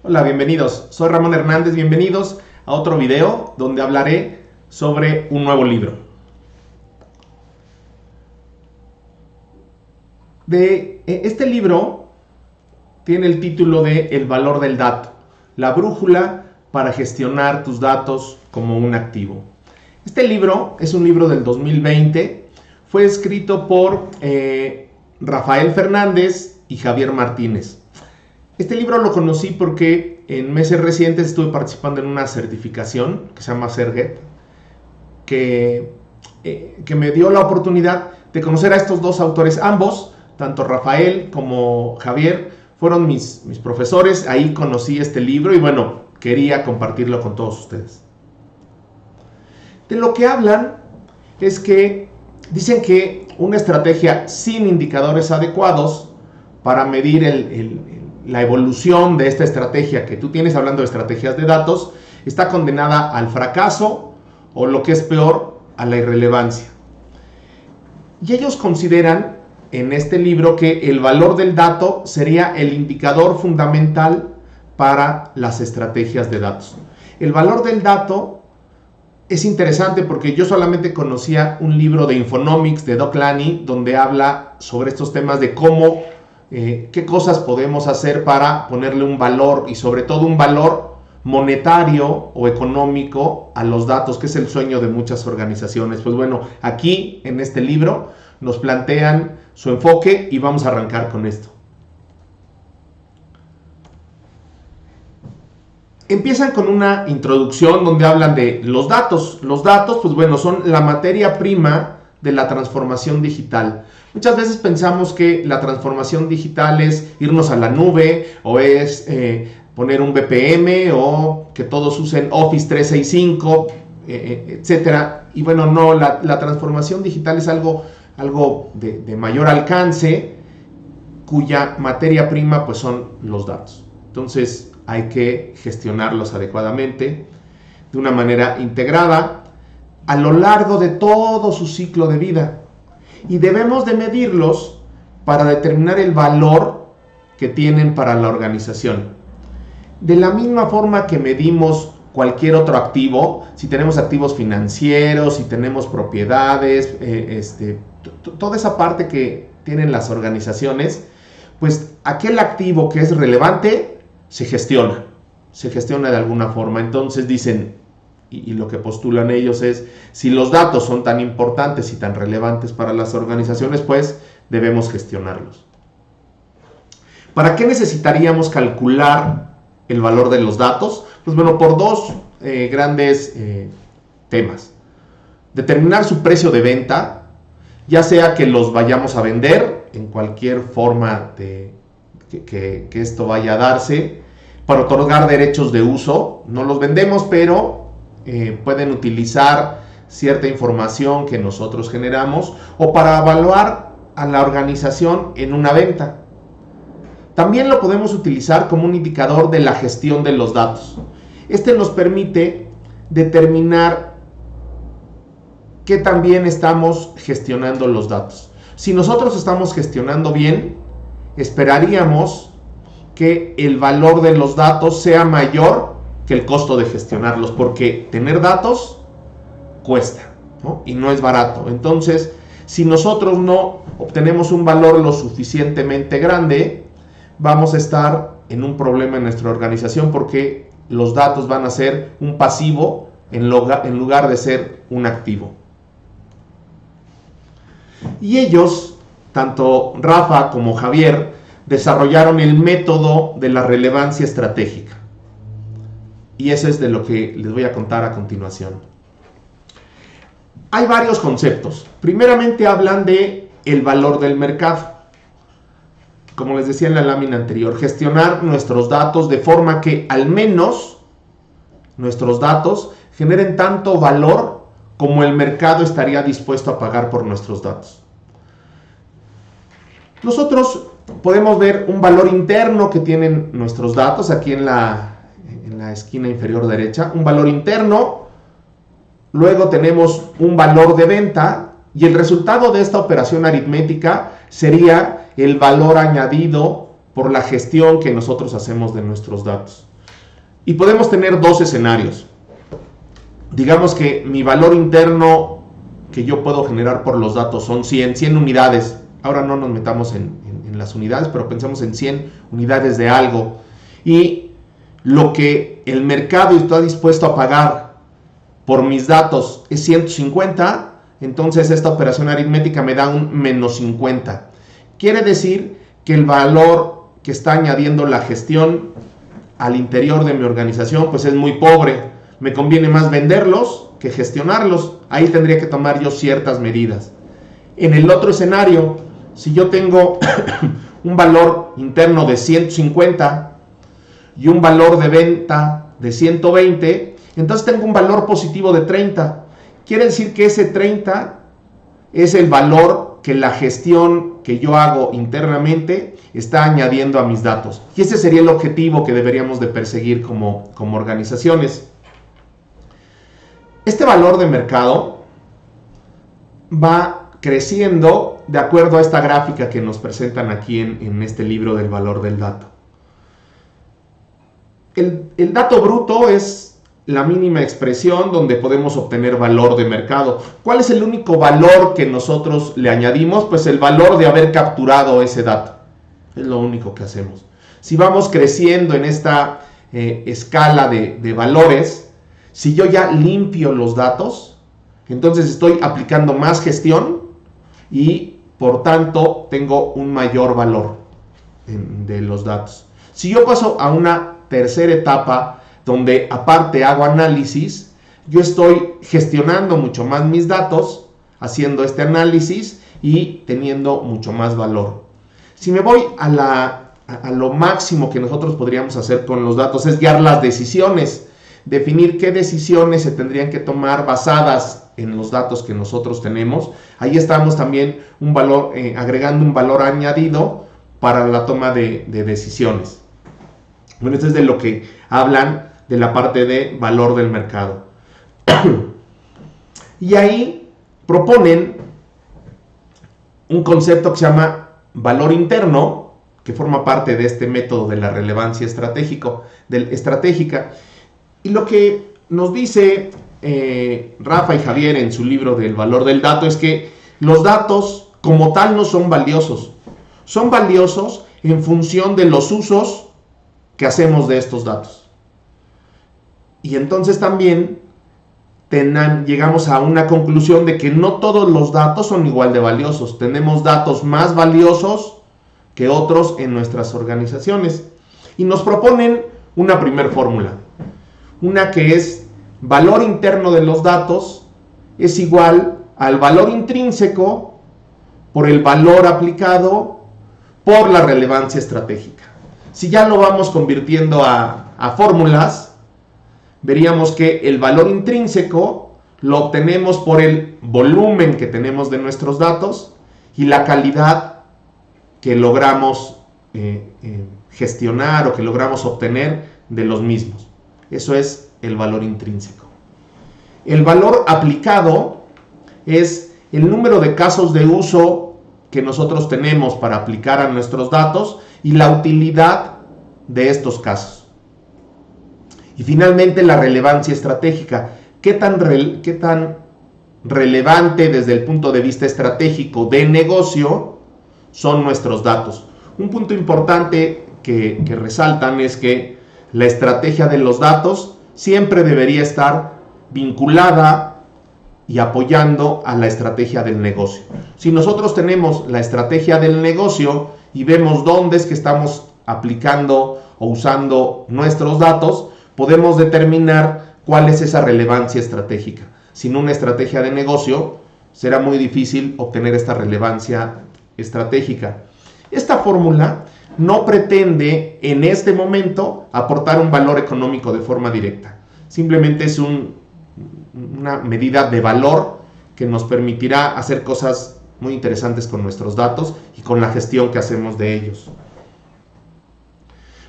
Hola, bienvenidos. Soy Ramón Hernández. Bienvenidos a otro video donde hablaré sobre un nuevo libro. Este libro tiene el título de El valor del dato, la brújula para gestionar tus datos como un activo. Este libro es un libro del 2020, fue escrito por Rafael Fernández y Javier Martínez. Este libro lo conocí porque en meses recientes estuve participando en una certificación que se llama Serget, que me dio la oportunidad de conocer a estos dos autores. Ambos, tanto Rafael como Javier, fueron mis profesores. Ahí conocí este libro y bueno, quería compartirlo con todos ustedes. De lo que hablan es que dicen que una estrategia sin indicadores adecuados para medir la evolución de esta estrategia que tú tienes, hablando de estrategias de datos, está condenada al fracaso o, lo que es peor, a la irrelevancia. Y ellos consideran en este libro que el valor del dato sería el indicador fundamental para las estrategias de datos. El valor del dato es interesante porque yo solamente conocía un libro de Infonomics de Doc Lany donde habla sobre estos temas de cómo qué cosas podemos hacer para ponerle un valor y sobre todo un valor monetario o económico a los datos, que es el sueño de muchas organizaciones. Pues bueno, aquí en este libro nos plantean su enfoque y vamos a arrancar con esto. Empiezan con una introducción donde hablan de los datos. Los datos, pues bueno, son la materia prima de la transformación digital. Muchas veces pensamos que la transformación digital es irnos a la nube o es poner un VPN o que todos usen Office 365, etcétera. Y bueno, no, la transformación digital es algo de mayor alcance, cuya materia prima pues son los datos. Entonces hay que gestionarlos adecuadamente, de una manera integrada, a lo largo de todo su ciclo de vida. Y debemos de medirlos para determinar el valor que tienen para la organización. De la misma forma que medimos cualquier otro activo, si tenemos activos financieros, si tenemos propiedades, toda esa parte que tienen las organizaciones, pues aquel activo que es relevante se gestiona de alguna forma. Entonces dicen, y lo que postulan ellos es, si los datos son tan importantes y tan relevantes para las organizaciones, pues debemos gestionarlos. ¿Para qué necesitaríamos calcular el valor de los datos? Pues bueno, por dos grandes temas. Determinar su precio de venta, ya sea que los vayamos a vender en cualquier forma que esto vaya a darse, para otorgar derechos de uso. No los vendemos, pero pueden utilizar cierta información que nosotros generamos, o para evaluar a la organización en una venta. También lo podemos utilizar como un indicador de la gestión de los datos. Este nos permite determinar qué tan bien estamos gestionando los datos. Si nosotros estamos gestionando bien, esperaríamos que el valor de los datos sea mayor que el costo de gestionarlos, porque tener datos cuesta, ¿no? Y no es barato. Entonces, si nosotros no obtenemos un valor lo suficientemente grande, vamos a estar en un problema en nuestra organización, porque los datos van a ser un pasivo en lugar de ser un activo. Y ellos, tanto Rafa como Javier, desarrollaron el método de la relevancia estratégica. Y eso es de lo que les voy a contar a continuación. Hay varios conceptos. Primeramente hablan de el valor del mercado. Como les decía en la lámina anterior, gestionar nuestros datos de forma que al menos nuestros datos generen tanto valor como el mercado estaría dispuesto a pagar por nuestros datos. Nosotros podemos ver un valor interno que tienen nuestros datos aquí en la esquina inferior derecha, un valor interno. Luego tenemos un valor de venta y el resultado de esta operación aritmética sería el valor añadido por la gestión que nosotros hacemos de nuestros datos. Y podemos tener dos escenarios. Digamos que mi valor interno que yo puedo generar por los datos son 100 unidades. Ahora no nos metamos en las unidades, pero pensemos en 100 unidades de algo. Y lo que el mercado está dispuesto a pagar por mis datos es 150, entonces esta operación aritmética me da un menos 50. Quiere decir que el valor que está añadiendo la gestión al interior de mi organización pues es muy pobre. Me conviene más venderlos que gestionarlos. Ahí tendría que tomar yo ciertas medidas. En el otro escenario, si yo tengo un valor interno de 150 y un valor de venta de 120, entonces tengo un valor positivo de 30. Quiere decir que ese 30 es el valor que la gestión que yo hago internamente está añadiendo a mis datos. Y ese sería el objetivo que deberíamos de perseguir como organizaciones. Este valor de mercado va creciendo de acuerdo a esta gráfica que nos presentan aquí en este libro del valor del dato. El dato bruto es la mínima expresión donde podemos obtener valor de mercado. ¿Cuál es el único valor que nosotros le añadimos? Pues el valor de haber capturado ese dato. Es lo único que hacemos. Si vamos creciendo en esta escala de valores, si yo ya limpio los datos, entonces estoy aplicando más gestión y por tanto tengo un mayor valor de los datos. Si yo paso a una tercera etapa donde aparte hago análisis, yo estoy gestionando mucho más mis datos, haciendo este análisis y teniendo mucho más valor. Si me voy a lo máximo que nosotros podríamos hacer con los datos es guiar las decisiones, definir qué decisiones se tendrían que tomar basadas en los datos que nosotros tenemos. Ahí estamos también agregando un valor añadido para la toma de decisiones. Bueno, esto es de lo que hablan de la parte de valor del mercado. Y ahí proponen un concepto que se llama valor interno, que forma parte de este método de la relevancia estratégica. Y lo que nos dice Rafa y Javier en su libro del valor del dato es que los datos como tal no son valiosos. Son valiosos en función de los usos que hacemos de estos datos. Y entonces también llegamos a una conclusión de que no todos los datos son igual de valiosos. Tenemos datos más valiosos que otros en nuestras organizaciones. Y nos proponen una primer fórmula. Una que es valor interno de los datos es igual al valor intrínseco por el valor aplicado por la relevancia estratégica. Si ya lo vamos convirtiendo a fórmulas, veríamos que el valor intrínseco lo obtenemos por el volumen que tenemos de nuestros datos y la calidad que logramos gestionar o que logramos obtener de los mismos. Eso es el valor intrínseco. El valor aplicado es el número de casos de uso que nosotros tenemos para aplicar a nuestros datos y la utilidad de estos casos. Y finalmente la relevancia estratégica. ¿Qué tan relevante desde el punto de vista estratégico de negocio son nuestros datos? Un punto importante que resaltan es que la estrategia de los datos siempre debería estar vinculada y apoyando a la estrategia del negocio. Si nosotros tenemos la estrategia del negocio y vemos dónde es que estamos aplicando o usando nuestros datos, podemos determinar cuál es esa relevancia estratégica. Sin una estrategia de negocio, será muy difícil obtener esta relevancia estratégica. Esta fórmula no pretende en este momento aportar un valor económico de forma directa. Simplemente es una medida de valor que nos permitirá hacer cosas muy interesantes con nuestros datos y con la gestión que hacemos de ellos.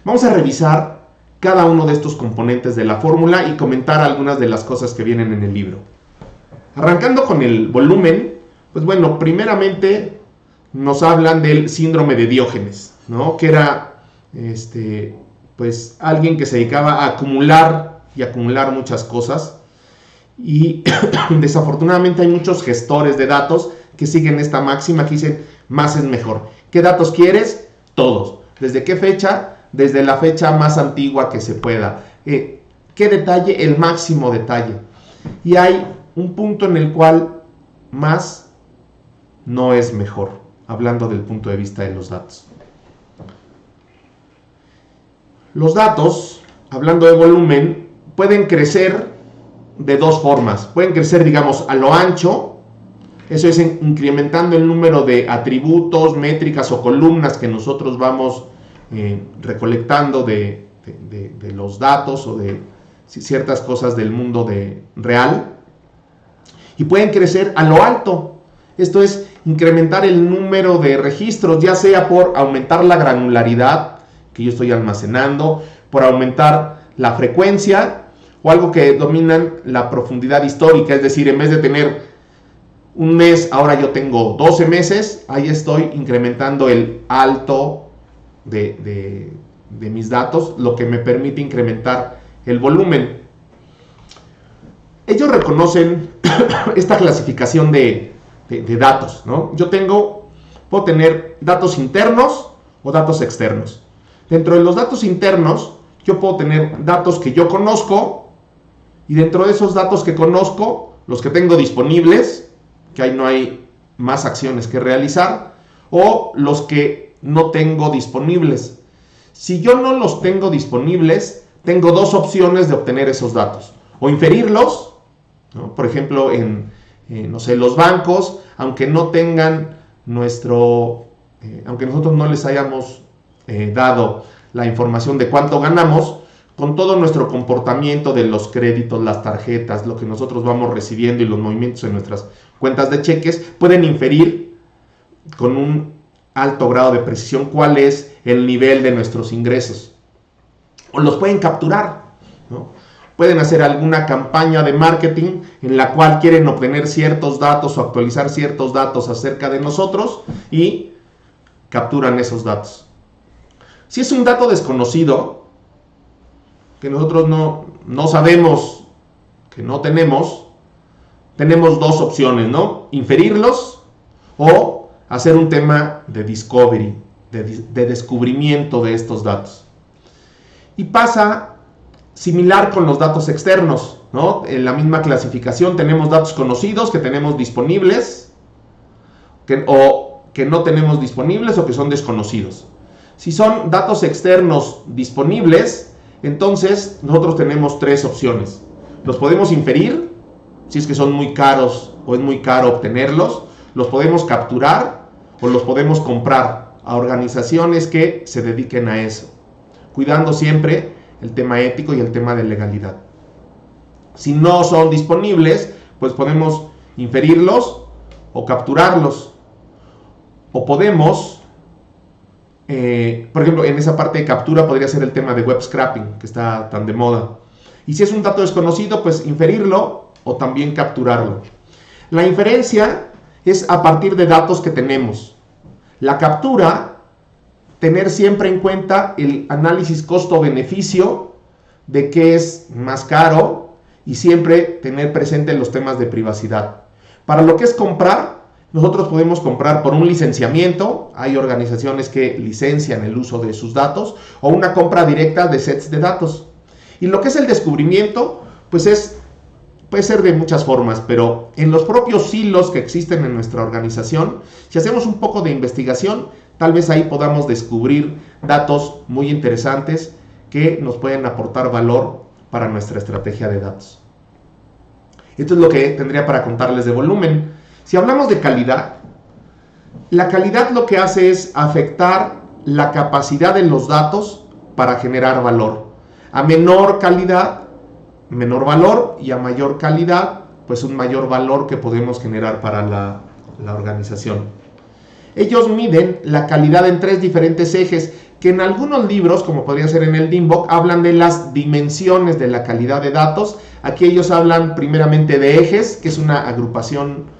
Vamos a revisar cada uno de estos componentes de la fórmula y comentar algunas de las cosas que vienen en el libro. Arrancando con el volumen, pues bueno, primeramente nos hablan del síndrome de Diógenes, ¿no? Que era pues alguien que se dedicaba a acumular y acumular muchas cosas, y desafortunadamente hay muchos gestores de datos que siguen esta máxima que dicen más es mejor. ¿Qué datos quieres? Todos. ¿Desde qué fecha? Desde la fecha más antigua que se pueda. ¿Qué detalle? El máximo detalle. Y hay un punto en el cual más no es mejor, hablando del punto de vista de los datos. Los datos, hablando de volumen, pueden crecer de dos formas. Pueden crecer, digamos, a lo ancho, eso es incrementando el número de atributos, métricas o columnas que nosotros vamos recolectando de los datos o de ciertas cosas del mundo real. Y pueden crecer a lo alto, esto es incrementar el número de registros, ya sea por aumentar la granularidad que yo estoy almacenando, por aumentar la frecuencia o algo que dominan la profundidad histórica, es decir, en vez de tener un mes, ahora yo tengo 12 meses, ahí estoy incrementando el alto de mis datos, lo que me permite incrementar el volumen. Ellos reconocen esta clasificación de datos, ¿no? Puedo tener datos internos o datos externos. Dentro de los datos internos, yo puedo tener datos que yo conozco, y dentro de esos datos que conozco, los que tengo disponibles, que ahí no hay más acciones que realizar, o los que no tengo disponibles. Si yo no los tengo disponibles, tengo dos opciones de obtener esos datos. O inferirlos, ¿no? Por ejemplo, no sé, los bancos, aunque no tengan aunque nosotros no les hayamos dado la información de cuánto ganamos, con todo nuestro comportamiento de los créditos, las tarjetas, lo que nosotros vamos recibiendo y los movimientos en nuestras cuentas de cheques, pueden inferir con un alto grado de precisión cuál es el nivel de nuestros ingresos. O los pueden capturar, ¿no? Pueden hacer alguna campaña de marketing en la cual quieren obtener ciertos datos o actualizar ciertos datos acerca de nosotros y capturan esos datos. Si es un dato desconocido, que nosotros no sabemos, que no tenemos dos opciones, ¿no? Inferirlos o hacer un tema de discovery, de descubrimiento de estos datos. Y pasa similar con los datos externos, ¿no? En la misma clasificación tenemos datos conocidos que tenemos disponibles, o que no tenemos disponibles o que son desconocidos. Si son datos externos disponibles, entonces nosotros tenemos tres opciones. Los podemos inferir, si es que son muy caros o es muy caro obtenerlos. Los podemos capturar o los podemos comprar a organizaciones que se dediquen a eso, cuidando siempre el tema ético y el tema de legalidad. Si no son disponibles, pues podemos inferirlos o capturarlos. O podemos, por ejemplo, en esa parte de captura podría ser el tema de web scraping, que está tan de moda. Y si es un dato desconocido, pues inferirlo o también capturarlo. La inferencia es a partir de datos que tenemos. La captura, tener siempre en cuenta el análisis costo-beneficio de qué es más caro y siempre tener presente los temas de privacidad. Para lo que es comprar, nosotros podemos comprar por un licenciamiento, hay organizaciones que licencian el uso de sus datos, o una compra directa de sets de datos. Y lo que es el descubrimiento, pues puede ser de muchas formas, pero en los propios silos que existen en nuestra organización, si hacemos un poco de investigación, tal vez ahí podamos descubrir datos muy interesantes que nos pueden aportar valor para nuestra estrategia de datos. Esto es lo que tendría para contarles de volumen. Si hablamos de calidad, la calidad lo que hace es afectar la capacidad de los datos para generar valor. A menor calidad, menor valor, y a mayor calidad, pues un mayor valor que podemos generar para la organización. Ellos miden la calidad en tres diferentes ejes, que en algunos libros, como podría ser en el DIMBOK, hablan de las dimensiones de la calidad de datos. Aquí ellos hablan primeramente de ejes, que es una agrupación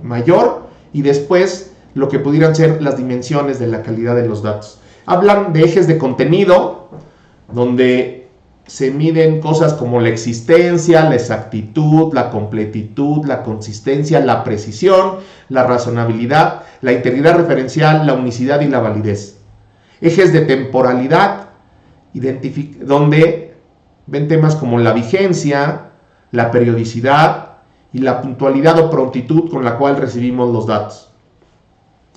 mayor, y después lo que pudieran ser las dimensiones de la calidad de los datos. Hablan de ejes de contenido, donde se miden cosas como la existencia, la exactitud, la completitud, la consistencia, la precisión, la razonabilidad, la integridad referencial, la unicidad y la validez. Ejes de temporalidad, donde ven temas como la vigencia, la periodicidad y la puntualidad o prontitud con la cual recibimos los datos.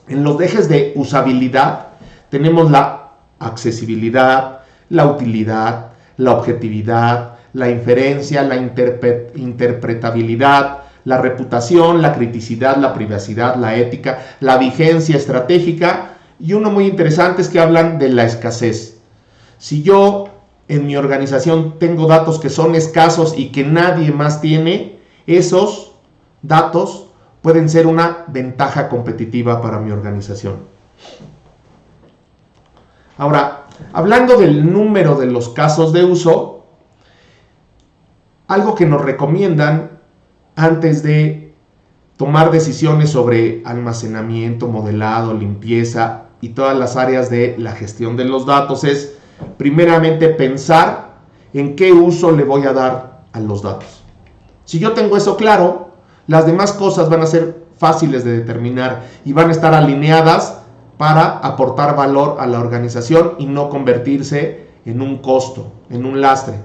En los ejes de usabilidad tenemos la accesibilidad, la utilidad, la objetividad, la inferencia, la interpretabilidad, la reputación, la criticidad, la privacidad, la ética, la vigencia estratégica, y uno muy interesante es que hablan de la escasez. Si yo en mi organización tengo datos que son escasos y que nadie más tiene, esos datos pueden ser una ventaja competitiva para mi organización. Ahora, hablando del número de los casos de uso, algo que nos recomiendan antes de tomar decisiones sobre almacenamiento, modelado, limpieza y todas las áreas de la gestión de los datos es, primeramente, pensar en qué uso le voy a dar a los datos. Si yo tengo eso claro, las demás cosas van a ser fáciles de determinar y van a estar alineadas para aportar valor a la organización y no convertirse en un costo, en un lastre.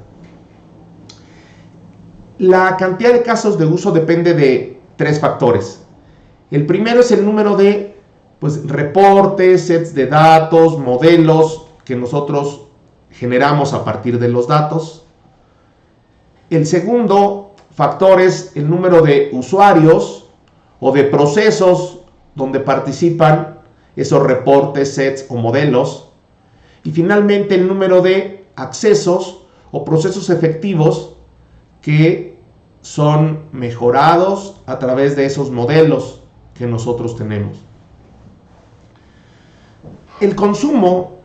La cantidad de casos de uso depende de 3 factores. El primero es el número de reportes, sets de datos, modelos que nosotros generamos a partir de los datos. El segundo factor es el número de usuarios o de procesos donde participan esos reportes, sets o modelos. Y finalmente el número de accesos o procesos efectivos que son mejorados a través de esos modelos que nosotros tenemos. El consumo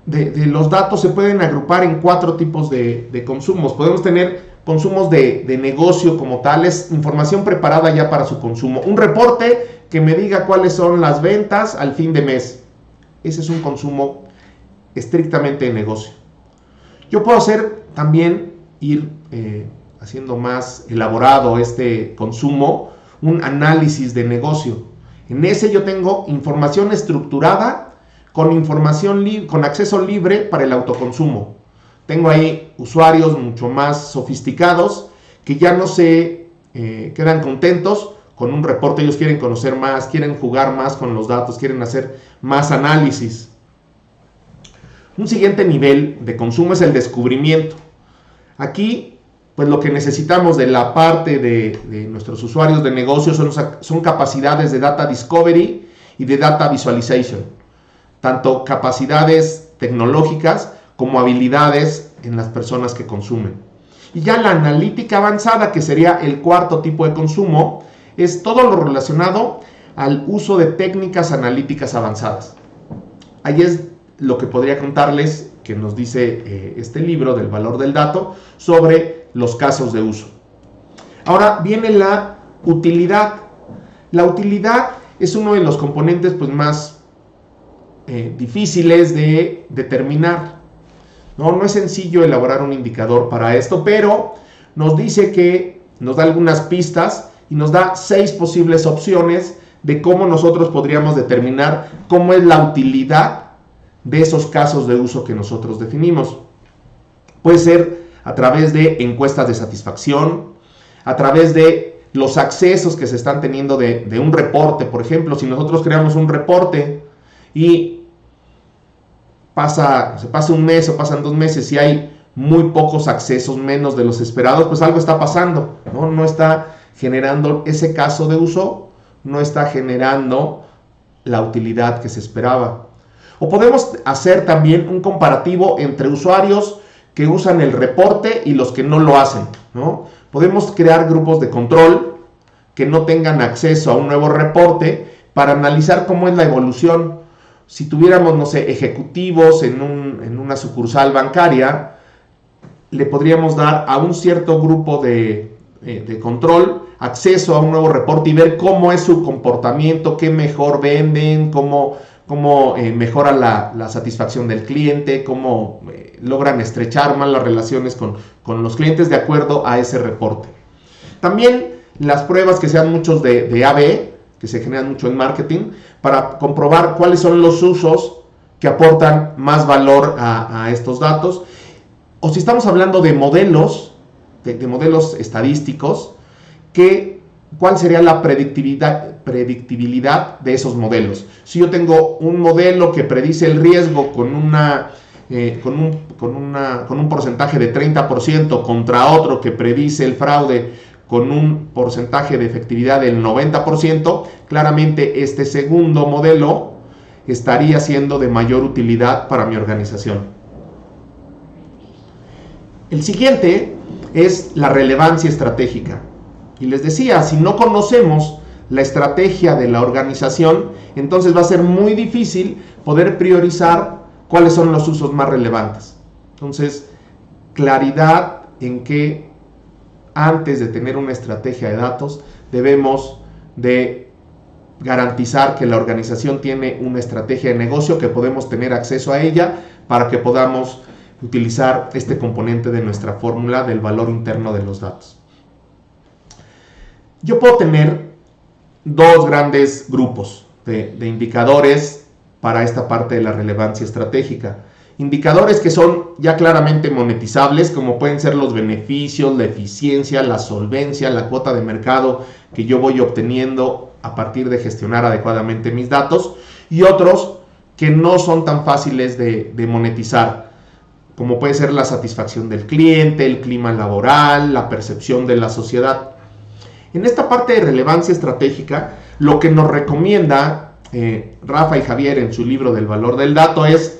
de los datos se pueden agrupar en 4 tipos de consumos. Podemos tener consumos de negocio como tal, es información preparada ya para su consumo. Un reporte que me diga cuáles son las ventas al fin de mes. Ese es un consumo estrictamente de negocio. Yo puedo hacer también, haciendo más elaborado este consumo, un análisis de negocio. En ese yo tengo información estructurada con acceso libre para el autoconsumo. Tengo ahí usuarios mucho más sofisticados que ya no se quedan contentos con un reporte. Ellos quieren conocer más, quieren jugar más con los datos, quieren hacer más análisis. Un siguiente nivel de consumo es el descubrimiento. Aquí, pues lo que necesitamos de la parte de nuestros usuarios de negocio son capacidades de data discovery y de data visualization. Tanto capacidades tecnológicas como habilidades en las personas que consumen. Y ya la analítica avanzada, que sería el cuarto tipo de consumo, es todo lo relacionado al uso de técnicas analíticas avanzadas. Ahí es lo que podría contarles, que nos dice este libro del valor del dato, sobre los casos de uso. Ahora viene la utilidad. La utilidad es uno de los componentes más difíciles de determinar. No es sencillo elaborar un indicador para esto, pero nos dice que nos da algunas pistas y nos da 6 posibles opciones de cómo nosotros podríamos determinar cómo es la utilidad de esos casos de uso que nosotros definimos. Puede ser a través de encuestas de satisfacción, a través de los accesos que se están teniendo de un reporte. Por ejemplo, si nosotros creamos un reporte y se pasa un mes o pasan 2 meses y hay muy pocos accesos, menos de los esperados, pues algo está pasando, no está generando ese caso de uso, no está generando la utilidad que se esperaba. O podemos hacer también un comparativo entre usuarios que usan el reporte y los que no lo hacen, ¿no? Podemos crear grupos de control que no tengan acceso a un nuevo reporte para analizar cómo es la evolución. Si tuviéramos, ejecutivos en una sucursal bancaria, le podríamos dar a un cierto grupo de control acceso a un nuevo reporte y ver cómo es su comportamiento, qué mejor venden, cómo mejora la satisfacción del cliente, cómo logran estrechar más las relaciones con los clientes de acuerdo a ese reporte. También las pruebas que sean muchos de AB, que se generan mucho en marketing, para comprobar cuáles son los usos que aportan más valor a estos datos. O si estamos hablando de modelos, de modelos estadísticos, ¿cuál sería la predictibilidad de esos modelos? Si yo tengo un modelo que predice el riesgo con un porcentaje de 30% contra otro que predice el fraude con un porcentaje de efectividad del 90%, claramente este segundo modelo estaría siendo de mayor utilidad para mi organización. El siguiente es la relevancia estratégica. Y les decía, si no conocemos la estrategia de la organización, entonces va a ser muy difícil poder priorizar cuáles son los usos más relevantes. Entonces, claridad en que antes de tener una estrategia de datos, debemos de garantizar que la organización tiene una estrategia de negocio, que podemos tener acceso a ella para que podamos utilizar este componente de nuestra fórmula del valor interno de los datos. Yo puedo tener dos grandes grupos de indicadores para esta parte de la relevancia estratégica. Indicadores que son ya claramente monetizables, como pueden ser los beneficios, la eficiencia, la solvencia, la cuota de mercado que yo voy obteniendo a partir de gestionar adecuadamente mis datos, y otros que no son tan fáciles de monetizar, como puede ser la satisfacción del cliente, el clima laboral, la percepción de la sociedad. En esta parte de relevancia estratégica, lo que nos recomienda Rafa y Javier en su libro del valor del dato es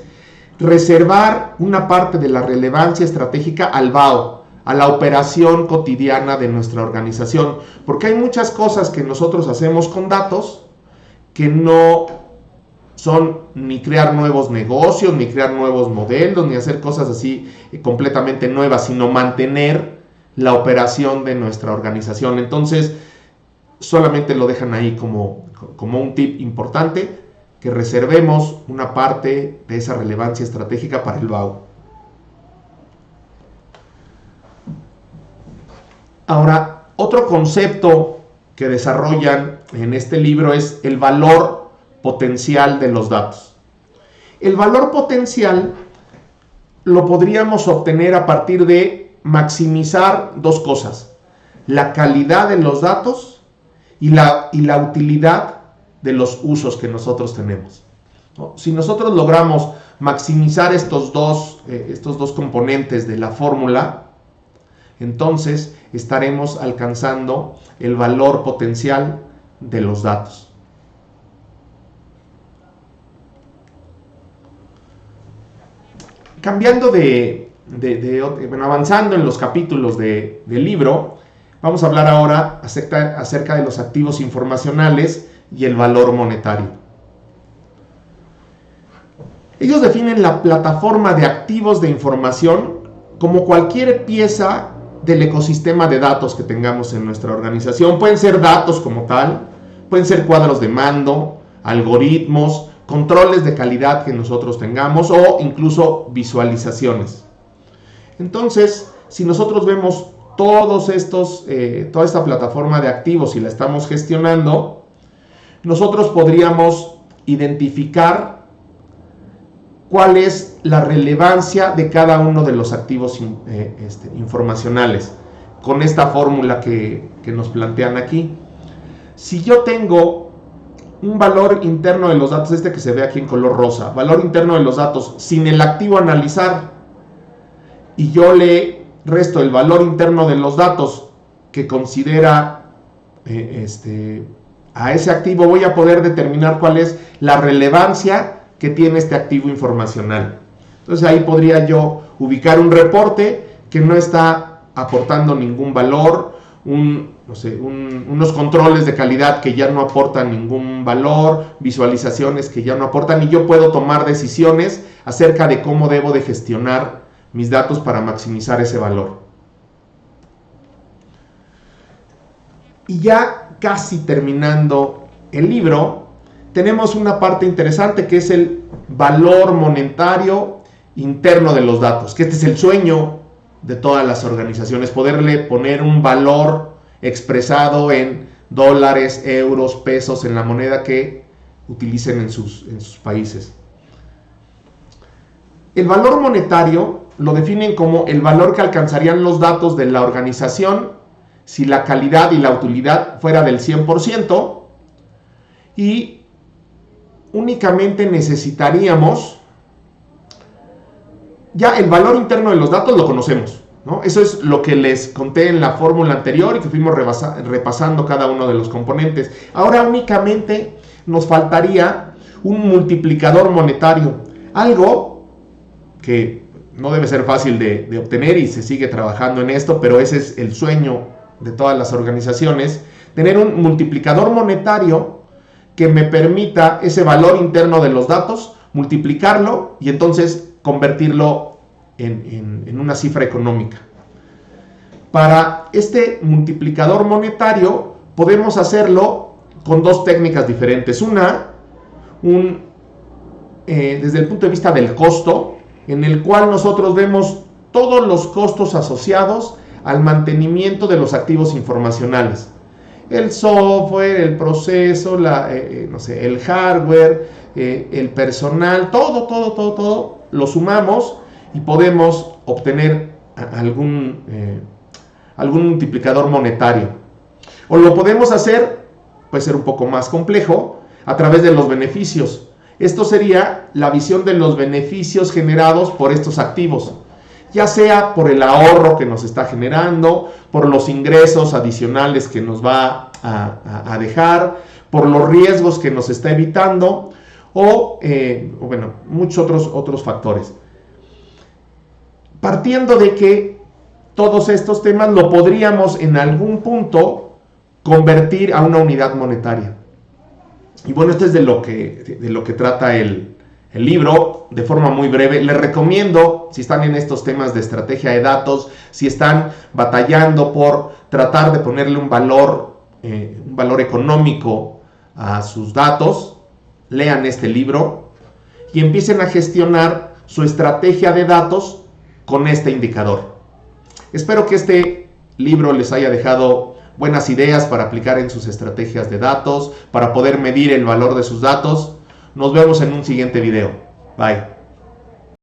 reservar una parte de la relevancia estratégica al BAO, a la operación cotidiana de nuestra organización, porque hay muchas cosas que nosotros hacemos con datos que no son ni crear nuevos negocios, ni crear nuevos modelos, ni hacer cosas así completamente nuevas, sino mantener la operación de nuestra organización. Entonces, solamente lo dejan ahí como un tip importante, que reservemos una parte de esa relevancia estratégica para el BAO. Ahora, otro concepto que desarrollan en este libro es el valor potencial de los datos. El valor potencial lo podríamos obtener a partir de maximizar dos cosas: la calidad de los datos y la utilidad de los usos que nosotros tenemos, ¿no? Si nosotros logramos maximizar estos dos componentes de la fórmula, entonces estaremos alcanzando el valor potencial de los datos. Cambiando avanzando en los capítulos del libro, vamos a hablar ahora acerca de los activos informacionales y el valor monetario. Ellos definen la plataforma de activos de información como cualquier pieza del ecosistema de datos que tengamos en nuestra organización. Pueden ser datos como tal, pueden ser cuadros de mando, algoritmos, controles de calidad que nosotros tengamos o incluso visualizaciones. Entonces, si nosotros vemos toda esta plataforma de activos y la estamos gestionando, nosotros podríamos identificar cuál es la relevancia de cada uno de los activos informacionales con esta fórmula que nos plantean aquí. Si yo tengo un valor interno de los datos, que se ve aquí en color rosa, valor interno de los datos sin el activo a analizar, y yo le resto el valor interno de los datos que considera a ese activo, voy a poder determinar cuál es la relevancia que tiene este activo informacional. Entonces ahí podría yo ubicar un reporte que no está aportando ningún valor, unos controles de calidad que ya no aportan ningún valor, visualizaciones que ya no aportan, y yo puedo tomar decisiones acerca de cómo debo de gestionar mis datos para maximizar ese valor. Y ya casi terminando el libro, tenemos una parte interesante que es el valor monetario interno de los datos, que este es el sueño de todas las organizaciones, poderle poner un valor expresado en dólares, euros, pesos, en la moneda que utilicen en sus países. El valor monetario lo definen como el valor que alcanzarían los datos de la organización si la calidad y la utilidad fuera del 100%, y únicamente necesitaríamos, ya el valor interno de los datos lo conocemos, ¿no? Eso es lo que les conté en la fórmula anterior y que fuimos repasando cada uno de los componentes. Ahora únicamente nos faltaría un multiplicador monetario, algo que no debe ser fácil de obtener y se sigue trabajando en esto, pero ese es el sueño de todas las organizaciones, tener un multiplicador monetario que me permita ese valor interno de los datos, multiplicarlo y entonces convertirlo en una cifra económica. Para este multiplicador monetario podemos hacerlo con dos técnicas diferentes. Una, desde el punto de vista del costo, en el cual nosotros vemos todos los costos asociados al mantenimiento de los activos informacionales. El software, el proceso, el hardware, el personal, todo lo sumamos y podemos obtener algún multiplicador monetario. O lo podemos hacer, puede ser un poco más complejo, a través de los beneficios. Esto sería la visión de los beneficios generados por estos activos, ya sea por el ahorro que nos está generando, por los ingresos adicionales que nos va a dejar, por los riesgos que nos está evitando, o muchos otros factores. Partiendo de que todos estos temas lo podríamos en algún punto convertir a una unidad monetaria. Y bueno, esto es de lo que trata el libro, de forma muy breve. Les recomiendo, si están en estos temas de estrategia de datos, si están batallando por tratar de ponerle un valor económico a sus datos, lean este libro y empiecen a gestionar su estrategia de datos con este indicador. Espero que este libro les haya dejado buenas ideas para aplicar en sus estrategias de datos, para poder medir el valor de sus datos. Nos vemos en un siguiente video. Bye.